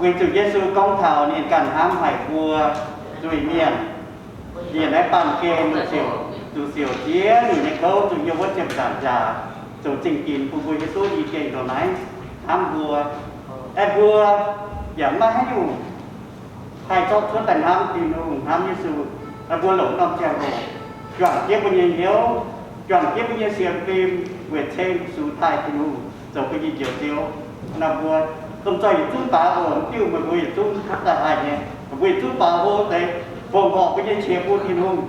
vì chủ Giêsu công thảo nên cần hám hải vua rồi miền hiện nay bàn kê một chiều chia thì những câu chủ nhiều vấn đề giản giả chủ trình kín của vua Giêsu ý kiến rồi này hám vua vua giảm mà hay đủ hai cho suốt tận hám thì nó hám Giêsu vua lỗ lòng treo rồi chọn tiếp bao nhiêu hiếu chọn tiếp bao nhiêu xiêm phim về thêm số thai thì nó rồi cái gì nhiều là vua không cho chúng ta ổn tiêu mà vui chúng khắc là ai nhé vui chúng ta vô thế phòng họ cái gì chia vui thì không